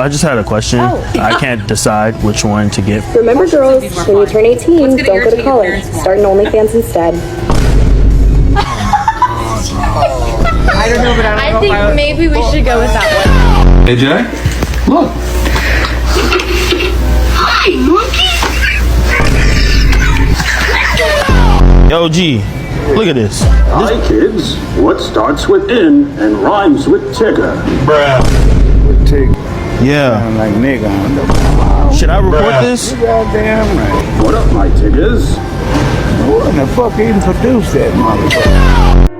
I just had a question. I can't decide which one to get. Remember, girls, when you turn 18, don't go to college. Start an OnlyFans instead. I don't know, but I think maybe we should go with that one. Hey, Jay, look. Hi, monkey. Yo, G, look at this. Hi, kids. What starts with N and rhymes with Tigger? Bruh. Yeah. I'm like nigga. Should I report this? Goddamn right. What up, my Tiggers? Who in the fuck introduced that motherfucker?